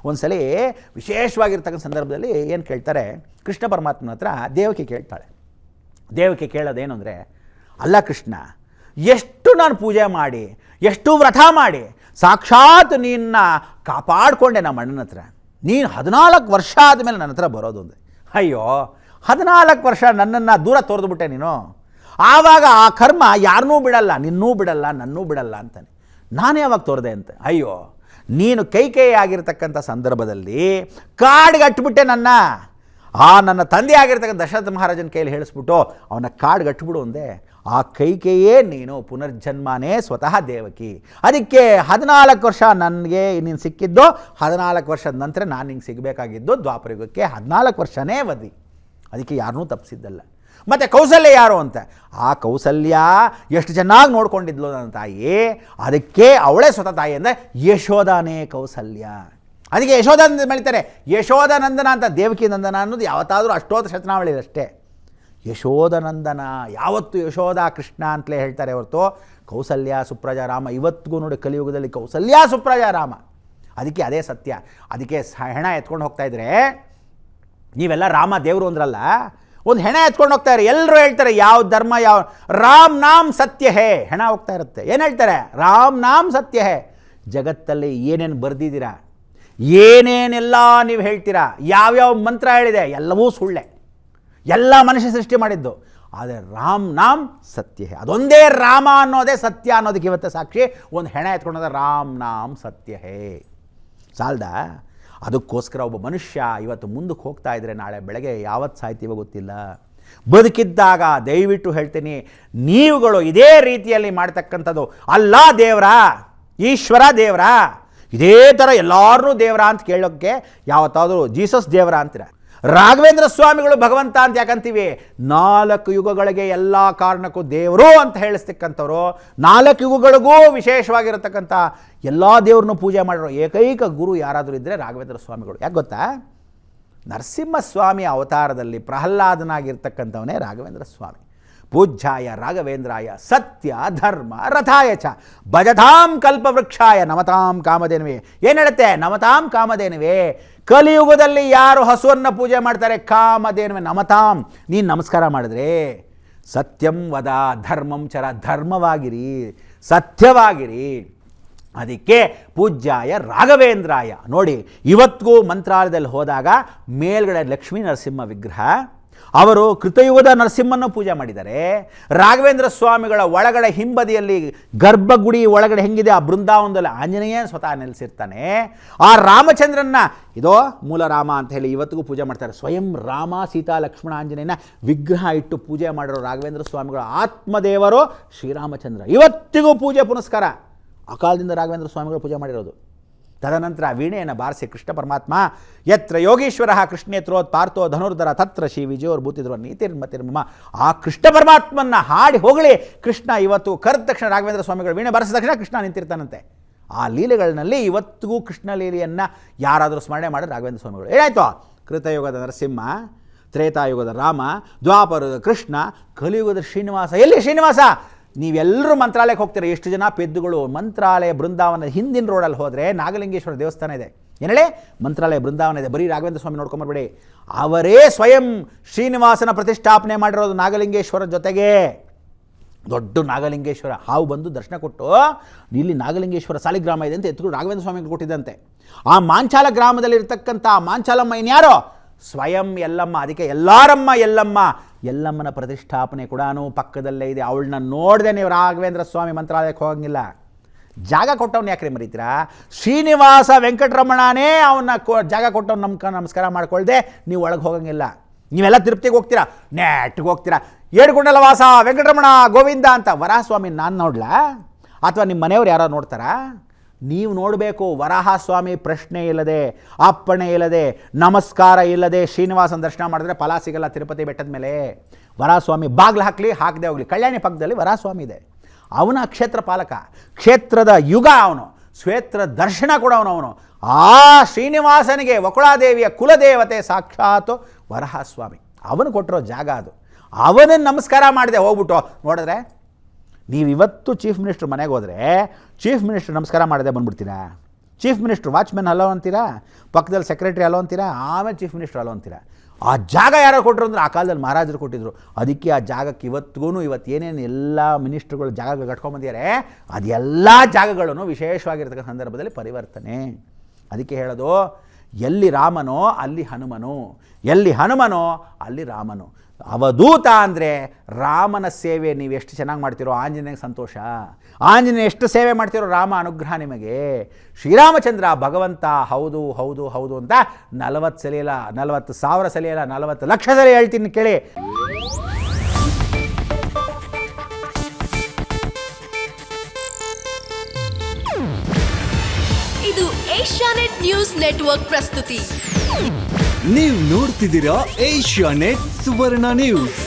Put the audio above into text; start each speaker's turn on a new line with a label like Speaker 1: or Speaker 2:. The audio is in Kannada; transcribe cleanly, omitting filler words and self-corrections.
Speaker 1: ಒಂದು ಸಲ ವಿಶೇಷವಾಗಿರ್ತಕ್ಕಂಥ ಸಂದರ್ಭದಲ್ಲಿ ಏನು ಕೇಳ್ತಾರೆ, ಕೃಷ್ಣ ಪರಮಾತ್ಮನ ಹತ್ರ ದೇವಕಿ ಕೇಳ್ತಾಳೆ. ದೇವಕಿ ಕೇಳೋದೇನು ಅಂದರೆ, ಅಲ್ಲ ಕೃಷ್ಣ, ಎಷ್ಟು ನಾನು ಪೂಜೆ ಮಾಡಿ, ಎಷ್ಟು ವ್ರತ ಮಾಡಿ ಸಾಕ್ಷಾತ್ ನಿನ್ನ ಕಾಪಾಡಿಕೊಂಡೆ ನಮ್ಮ ಅಣ್ಣನ ಹತ್ರ, ನೀನು 14 ವರ್ಷ ಆದಮೇಲೆ ನನ್ನ ಹತ್ರ ಬರೋದು ಅಂದರೆ, ಅಯ್ಯೋ 14 ವರ್ಷ ನನ್ನನ್ನು ದೂರ ತೋರಿದ್ಬಿಟ್ಟೆ ನೀನು, ಆವಾಗ ಆ ಕರ್ಮ ಯಾರನ್ನೂ ಬಿಡಲ್ಲ, ನಿನ್ನೂ ಬಿಡಲ್ಲ, ನನ್ನೂ ಬಿಡಲ್ಲ ಅಂತಾನೆ. ನಾನು ಯಾವಾಗ ತೋರಿದೆ ಅಂತ, ಅಯ್ಯೋ ನೀನು ಕೈ ಆಗಿರ್ತಕ್ಕಂಥ ಸಂದರ್ಭದಲ್ಲಿ ಕಾಡ್ಗಟ್ಬಿಟ್ಟೆ ನನ್ನ ತಂದೆ ಆಗಿರ್ತಕ್ಕಂಥ ದಶರಥ ಮಹಾರಾಜನ ಕೈಯಲ್ಲಿ ಹೇಳಿಸ್ಬಿಟ್ಟು ಅವನ ಕಾಡ್ಗಟ್ಬಿಡು ಅಂದೆ. ಆ ಕೈಕೆಯೇ ನೀನು, ಪುನರ್ಜನ್ಮನೇ ಸ್ವತಃ ದೇವಕಿ. ಅದಕ್ಕೆ 14 ವರ್ಷ ನನಗೆ ನೀನು ಸಿಕ್ಕಿದ್ದು, 14 ವರ್ಷದ ನಂತರ ನಾನು ನಿಂಗೆ ಸಿಗಬೇಕಾಗಿದ್ದು ದ್ವಾಪರಯುಗಕ್ಕೆ 14 ವರ್ಷನೇ ಅವಧಿ. ಅದಕ್ಕೆ ಯಾರನ್ನೂ ತಪ್ಪಿಸಿದ್ದಲ್ಲ. ಮತ್ತು ಕೌಸಲ್ಯ ಯಾರು ಅಂತ, ಆ ಕೌಸಲ್ಯ ಎಷ್ಟು ಚೆನ್ನಾಗಿ ನೋಡ್ಕೊಂಡಿದ್ಲು ನನ್ನ ತಾಯಿ, ಅದಕ್ಕೆ ಅವಳೇ ಸ್ವತಃ ತಾಯಿ ಅಂದರೆ ಯಶೋಧನೇ ಕೌಸಲ್ಯ. ಅದಕ್ಕೆ ಯಶೋಧಾನಂದ ಬೆಳಿತಾರೆ, ಯಶೋಧನಂದನ ಅಂತ. ದೇವಕಿ ನಂದನ ಅನ್ನೋದು ಯಾವತ್ತಾದರೂ ಅಷ್ಟೋತ್ತರ ಶತನಾವಳಿ ಅಷ್ಟೇ. ಯಶೋಧನಂದನ ಯಾವತ್ತು ಯಶೋಧ ಕೃಷ್ಣ ಅಂತಲೇ ಹೇಳ್ತಾರೆ ಹೊರತು ಕೌಸಲ್ಯ ಸುಪ್ರಜಾ ರಾಮ ಇವತ್ತಿಗೂ ನೋಡಿ ಕಲಿಯುಗದಲ್ಲಿ ಕೌಸಲ್ಯ ಸುಪ್ರಜಾ ರಾಮ. ಅದಕ್ಕೆ ಅದೇ ಸತ್ಯ. ಅದಕ್ಕೆ ಹೆಣ ಎತ್ಕೊಂಡು ಹೋಗ್ತಾಯಿದ್ರೆ ನೀವೆಲ್ಲ ರಾಮ ದೇವರು ಅಂದ್ರಲ್ಲ, ಒಂದು ಹೆಣ ಎತ್ಕೊಂಡು ಹೋಗ್ತಾರೆ, ಎಲ್ಲರೂ ಹೇಳ್ತಾರೆ ಯಾವ ಧರ್ಮ ಯಾವ ರಾಮ್ ನಾಮ್ ಸತ್ಯ ಹೇ. ಹೆಣ ಹೋಗ್ತಾ ಇರುತ್ತೆ, ಏನು ಹೇಳ್ತಾರೆ, ರಾಮ್ ನಾಮ್ ಸತ್ಯ ಹೇ. ಜಗತ್ತಲ್ಲಿ ಏನೇನು ಬರೆದಿದ್ದೀರಾ, ಏನೇನೆಲ್ಲ ನೀವು ಹೇಳ್ತೀರಾ, ಯಾವ್ಯಾವ ಮಂತ್ರ ಹೇಳಿದೆ ಎಲ್ಲವೂ ಸುಳ್ಳೆ, ಎಲ್ಲ ಮನುಷ್ಯ ಸೃಷ್ಟಿ ಮಾಡಿದ್ದು. ಆದರೆ ರಾಮ್ ನಾಮ್ ಸತ್ಯ ಹೇ, ಅದೊಂದೇ ರಾಮ ಅನ್ನೋದೇ ಸತ್ಯ ಅನ್ನೋದಕ್ಕೆ ಇವತ್ತು ಸಾಕ್ಷಿ. ಒಂದು ಹೆಣ ಎತ್ಕೊಂಡೋದ ರಾಮ್ ನಾಮ್ ಸತ್ಯ ಹೇ ಸಾಲ್ದ. ಅದಕ್ಕೋಸ್ಕರ ಒಬ್ಬ ಮನುಷ್ಯ ಇವತ್ತು ಮುಂದಕ್ಕೆ ಹೋಗ್ತಾ ಇದ್ದರೆ ನಾಳೆ ಬೆಳಗ್ಗೆ ಯಾವತ್ತು ಸಾಯ್ತೀವೋ ಗೊತ್ತಿಲ್ಲ. ಬದುಕಿದ್ದಾಗ ದಯವಿಟ್ಟು ಹೇಳ್ತೀನಿ, ನೀವುಗಳು ಇದೇ ರೀತಿಯಲ್ಲಿ ಮಾಡ್ತಕ್ಕಂಥದ್ದು ಅಲ್ಲ ದೇವರ, ಈಶ್ವರ ದೇವರ, ಇದೇ ಥರ ಎಲ್ಲರೂ ದೇವರ ಅಂತ ಕೇಳೋಕ್ಕೆ ಯಾವತ್ತಾದರೂ ಜೀಸಸ್ ದೇವರ ಅಂತೀರ, ರಾಘವೇಂದ್ರ ಸ್ವಾಮಿಗಳು ಭಗವಂತ ಅಂತ ಯಾಕಂತೀವಿ, 4 ಯುಗಗಳಿಗೆ ಎಲ್ಲ ಕಾರಣಕ್ಕೂ ದೇವರು ಅಂತ ಹೇಳಿಸ್ತಕ್ಕಂಥವ್ರು, 4 ಯುಗಗಳಿಗೂ ವಿಶೇಷವಾಗಿರತಕ್ಕಂಥ ಎಲ್ಲ ದೇವ್ರನ್ನೂ ಪೂಜೆ ಮಾಡಿರೋ ಏಕೈಕ ಗುರು ಯಾರಾದರೂ ಇದ್ದರೆ ರಾಘವೇಂದ್ರ ಸ್ವಾಮಿಗಳು. ಯಾಕೆ ಗೊತ್ತಾ, ನರಸಿಂಹಸ್ವಾಮಿ ಅವತಾರದಲ್ಲಿ ಪ್ರಹ್ಲಾದನಾಗಿರ್ತಕ್ಕಂಥವನೇ ರಾಘವೇಂದ್ರ ಸ್ವಾಮಿ. ಪೂಜ್ಯಾಯ ರಾಘವೇಂದ್ರಾಯ ಸತ್ಯ ಧರ್ಮ ರಥಾಯ ಚ ಭಜತಾಂ ಕಲ್ಪವೃಕ್ಷಾಯ ನಮತಾಂ ಕಾಮಧೇನುವೆ. ಏನು ಹೇಳುತ್ತೆ, ನಮತಾಂ ಕಾಮಧೇನುವೆ. ಕಲಿಯುಗದಲ್ಲಿ ಯಾರು ಹಸುವನ್ನು ಪೂಜೆ ಮಾಡ್ತಾರೆ, ಕಾಮಧೇನುವೆ ನಮತಾಂ, ನೀನು ನಮಸ್ಕಾರ ಮಾಡಿದ್ರೆ ಸತ್ಯಂ ವದ ಧರ್ಮಂ ಚರ, ಧರ್ಮವಾಗಿರಿ, ಸತ್ಯವಾಗಿರಿ. ಅದಕ್ಕೆ ಪೂಜ್ಯಾಯ ರಾಘವೇಂದ್ರಾಯ. ನೋಡಿ ಇವತ್ತಿಗೂ ಮಂತ್ರಾಲಯದಲ್ಲಿ ಹೋದಾಗ ಮೇಲ್ಗಡೆ ಲಕ್ಷ್ಮೀ ನರಸಿಂಹ ವಿಗ್ರಹ, ಅವರು ಕೃತಯುಗದ ನರಸಿಂಹನ್ನು ಪೂಜೆ ಮಾಡಿದ್ದಾರೆ. ರಾಘವೇಂದ್ರ ಸ್ವಾಮಿಗಳ ಒಳಗಡೆ ಹಿಂಬದಿಯಲ್ಲಿ ಗರ್ಭಗುಡಿ ಒಳಗಡೆ ಹೆಂಗಿದೆ ಆ ಬೃಂದಾವನದಲ್ಲಿ ಆಂಜನೇಯ ಸ್ವತಃ ನೆಲೆಸಿರ್ತಾನೆ. ಆ ರಾಮಚಂದ್ರನ್ನ ಇದೋ ಮೂಲ ರಾಮ ಅಂತ ಹೇಳಿ ಇವತ್ತಿಗೂ ಪೂಜೆ ಮಾಡ್ತಾರೆ. ಸ್ವಯಂ ರಾಮ ಸೀತಾ ಲಕ್ಷ್ಮಣ ಆಂಜನೇಯನ ವಿಗ್ರಹ ಇಟ್ಟು ಪೂಜೆ ಮಾಡಿರೋ ರಾಘವೇಂದ್ರ ಸ್ವಾಮಿಗಳ ಆತ್ಮದೇವರು ಶ್ರೀರಾಮಚಂದ್ರ. ಇವತ್ತಿಗೂ ಪೂಜೆ ಪುನಸ್ಕಾರ ಆ ಕಾಲದಿಂದ ರಾಘವೇಂದ್ರ ಸ್ವಾಮಿಗಳು ಪೂಜೆ ಮಾಡಿರೋದು. ತದನಂತರ ವೀಣೆಯನ್ನು ಬಾರಿಸಿ ಕೃಷ್ಣ ಪರಮಾತ್ಮ ಯತ್ರ ಯೋಗೀಶ್ವರ ಕೃಷ್ಣೇತ್ರೋತ್ ಪಾರ್ಥೋ ಧನುರ್ಧರ ತತ್ರ ಶ್ರೀ ವಿಜಯೋರ್ಭೂತಿದ್ರು ನೀತಿರ್ಮತಿರ್ಮ, ಆ ಕೃಷ್ಣ ಪರಮಾತ್ಮನ ಹಾಡಿ ಹೋಗಲಿ. ಕೃಷ್ಣ ಇವತ್ತು ಕರೆದ ತಕ್ಷಣ ರಾಘವೇಂದ್ರ ಸ್ವಾಮಿಗಳು ವೀಣೆ ಬಾರಿಸಿದ ತಕ್ಷಣ ಕೃಷ್ಣ ನಿಂತಿರ್ತಾನಂತೆ. ಆ ಲೀಲೆಗಳಲ್ಲಿ ಇವತ್ತಿಗೂ ಕೃಷ್ಣ ಲೀಲೆಯನ್ನು ಯಾರಾದರೂ ಸ್ಮರಣೆ ಮಾಡಿ ರಾಘವೇಂದ್ರ ಸ್ವಾಮಿಗಳು. ಏನಾಯಿತು, ಕೃತಯುಗದ ನರಸಿಂಹ, ತ್ರೇತಾಯುಗದ ರಾಮ, ದ್ವಾಪರದ ಕೃಷ್ಣ, ಕಲಿಯುಗದ ಶ್ರೀನಿವಾಸ. ಎಲ್ಲಿ ಶ್ರೀನಿವಾಸ? ನೀವೆಲ್ಲರೂ ಮಂತ್ರಾಲಯಕ್ಕೆ ಹೋಗ್ತೀರ, ಎಷ್ಟು ಜನ ಪೆದ್ದುಗಳು. ಮಂತ್ರಾಲಯ ಬೃಂದಾವನ ಹಿಂದಿನ ರೋಡಲ್ಲಿ ಹೋದರೆ ನಾಗಲಿಂಗೇಶ್ವರ ದೇವಸ್ಥಾನ ಇದೆ. ಏನೇಳೆ ಮಂತ್ರಾಲಯ ಬೃಂದಾವನ ಇದೆ. ಬರೀ ರಾಘವೇಂದ್ರ ಸ್ವಾಮಿ ನೋಡ್ಕೊಂಬರ್ಬೇಡಿ, ಅವರೇ ಸ್ವಯಂ ಶ್ರೀನಿವಾಸನ ಪ್ರತಿಷ್ಠಾಪನೆ ಮಾಡಿರೋದು ನಾಗಲಿಂಗೇಶ್ವರ ಜೊತೆಗೆ. ದೊಡ್ಡ ನಾಗಲಿಂಗೇಶ್ವರ ಹಾವು ಬಂದು ದರ್ಶನ ಕೊಟ್ಟು ಇಲ್ಲಿ ನಾಗಲಿಂಗೇಶ್ವರ ಸಾಲಿಗ್ರಾಮ ಇದೆ ಅಂತ ಎತ್ಕೊಂಡು ರಾಘವೇಂದ್ರ ಸ್ವಾಮಿಗೆ ಕೊಟ್ಟಿದ್ದಂತೆ. ಆ ಮಾಂಚಾಲ ಗ್ರಾಮದಲ್ಲಿ ಇರ್ತಕ್ಕಂಥ ಮಾಂಚಾಲಮ್ಮ ಇನ್ಯಾರೋ ಸ್ವಯಂ ಎಲ್ಲಮ್ಮ. ಅದಕ್ಕೆ ಎಲ್ಲಾರಮ್ಮ ಎಲ್ಲಮ್ಮ, ಎಲ್ಲಮ್ಮನ ಪ್ರತಿಷ್ಠಾಪನೆ ಕೂಡ ಪಕ್ಕದಲ್ಲೇ ಇದೆ. ಅವಳನ್ನ ನೋಡದೆ ನೀವು ರಾಘವೇಂದ್ರ ಸ್ವಾಮಿ ಮಂತ್ರಾಲಯಕ್ಕೆ ಹೋಗಂಗಿಲ್ಲ. ಜಾಗ ಕೊಟ್ಟವ್ನು ಯಾಕ್ರಿ ಮರೀತೀರಾ? ಶ್ರೀನಿವಾಸ ವೆಂಕಟರಮಣನೇ ಅವನ್ನ ಜಾಗ ಕೊಟ್ಟವ್ನು ನಮಸ್ಕಾರ ಮಾಡ್ಕೊಳ್ದೆ ನೀವು ಒಳಗೆ ಹೋಗಂಗಿಲ್ಲ. ನೀವೆಲ್ಲ ತಿರುಪತಿಗೆ ಹೋಗ್ತೀರಾ, ನೆಟ್ಗೆ ಹೋಗ್ತೀರಾ, ಏಡುಗೊಂಡಲ ವಾಸ ವೆಂಕಟರಮಣ ಗೋವಿಂದ ಅಂತ. ವರಾಹಸ್ವಾಮಿ ನಾನು ನೋಡ್ಲಾ ಅಥವಾ ನಿಮ್ಮ ಮನೆಯವ್ರು ಯಾರೋ ನೋಡ್ತಾರಾ? ನೀವು ನೋಡಬೇಕು. ವರಾಹಸ್ವಾಮಿ ಪ್ರಶ್ನೆ ಇಲ್ಲದೆ, ಅಪ್ಪಣೆ ಇಲ್ಲದೆ, ನಮಸ್ಕಾರ ಇಲ್ಲದೆ ಶ್ರೀನಿವಾಸನ ದರ್ಶನ ಮಾಡಿದ್ರೆ ಫಲ ಸಿಗಲ್ಲ. ತಿರುಪತಿ ಬೆಟ್ಟದ ಮೇಲೆ ವರಾಹಸ್ವಾಮಿ ಬಾಗ್ಲು ಹಾಕದೆ ಹೋಗಲಿ. ಕಲ್ಯಾಣಿ ಪಕ್ಕದಲ್ಲಿ ವರಾಹಸ್ವಾಮಿ ಇದೆ. ಅವನ ಕ್ಷೇತ್ರ ಪಾಲಕ, ಕ್ಷೇತ್ರದ ಯುಗ ಅವನು, ಕ್ಷೇತ್ರ ದರ್ಶನ ಕೂಡ ಅವನು. ಆ ಶ್ರೀನಿವಾಸನಿಗೆ ವಕುಳಾದೇವಿಯ ಕುಲದೇವತೆ ಸಾಕ್ಷಾತ್ ವರಾಹಸ್ವಾಮಿ. ಅವನು ಕೊಟ್ಟಿರೋ ಜಾಗ ಅದು. ಅವನನ್ನು ನಮಸ್ಕಾರ ಮಾಡಿದೆ ಹೋಗ್ಬಿಟ್ಟು ನೋಡಿದ್ರೆ. ನೀವು ಇವತ್ತು ಚೀಫ್ ಮಿನಿಸ್ಟ್ರ್ ಮನೆಗೆ ಹೋದರೆ ಚೀಫ್ ಮಿನಿಸ್ಟ್ರ್ ನಮಸ್ಕಾರ ಮಾಡದೆ ಬಂದ್ಬಿಡ್ತೀರಾ? ಚೀಫ್ ಮಿನಿಸ್ಟ್ರು, ವಾಚ್ಮೆನ್ ಹಲೋ ಅಂತೀರಾ, ಪಕ್ಕದಲ್ಲಿ ಸೆಕ್ರೆಟರಿ ಹಲೋ ಅಂತೀರಾ, ಆಮೇಲೆ ಚೀಫ್ ಮಿನಿಸ್ಟ್ರು ಹಲೋ ಅಂತೀರಾ. ಆ ಜಾಗ ಯಾರೋ ಕೊಟ್ಟರು ಅಂದರೆ ಆ ಕಾಲದಲ್ಲಿ ಮಹಾರಾಜರು ಕೊಟ್ಟಿದ್ರು. ಅದಕ್ಕೆ ಆ ಜಾಗಕ್ಕೆ ಇವತ್ತು ಏನೇನು ಎಲ್ಲ ಮಿನಿಸ್ಟ್ರುಗಳು ಜಾಗಗಳು ಕಟ್ಕೊಂಡ್ಬಂದಿದ್ದಾರೆ, ಅದೆಲ್ಲ ಜಾಗಗಳನ್ನು ವಿಶೇಷವಾಗಿರ್ತಕ್ಕಂಥ ಸಂದರ್ಭದಲ್ಲಿ ಪರಿವರ್ತನೆ. ಅದಕ್ಕೆ ಹೇಳೋದು, ಎಲ್ಲಿ ರಾಮನೋ ಅಲ್ಲಿ ಹನುಮನು, ಎಲ್ಲಿ ಹನುಮನೋ ಅಲ್ಲಿ ರಾಮನು. ಅವಧೂತ ಅಂದರೆ ರಾಮನ ಸೇವೆ ನೀವು ಎಷ್ಟು ಚೆನ್ನಾಗಿ ಮಾಡ್ತೀರೋ ಆಂಜನೇಯಗೆ ಸಂತೋಷ, ಆಂಜನೇಯ ಎಷ್ಟು ಸೇವೆ ಮಾಡ್ತೀರೋ ರಾಮ ಅನುಗ್ರಹ ನಿಮಗೆ. ಶ್ರೀರಾಮಚಂದ್ರ ಭಗವಂತ ಹೌದು ಹೌದು ಹೌದು ಅಂತ 40 ಸಲ ಇಲ್ಲ, 40,000 ಸಲ ಇಲ್ಲ, 40 ಲಕ್ಷ ಸಲ ಹೇಳ್ತೀನಿ ಕೇಳಿ.
Speaker 2: ಇದು ಏಷ್ಯಾನೆಟ್ ನ್ಯೂಸ್ ನೆಟ್ವರ್ಕ್ ಪ್ರಸ್ತುತಿ.
Speaker 3: ನೀವು ನೋಡ್ತಿದ್ದೀರಾ ಏಷ್ಯಾನೆಟ್ ಸುವರ್ಣ ನ್ಯೂಸ್.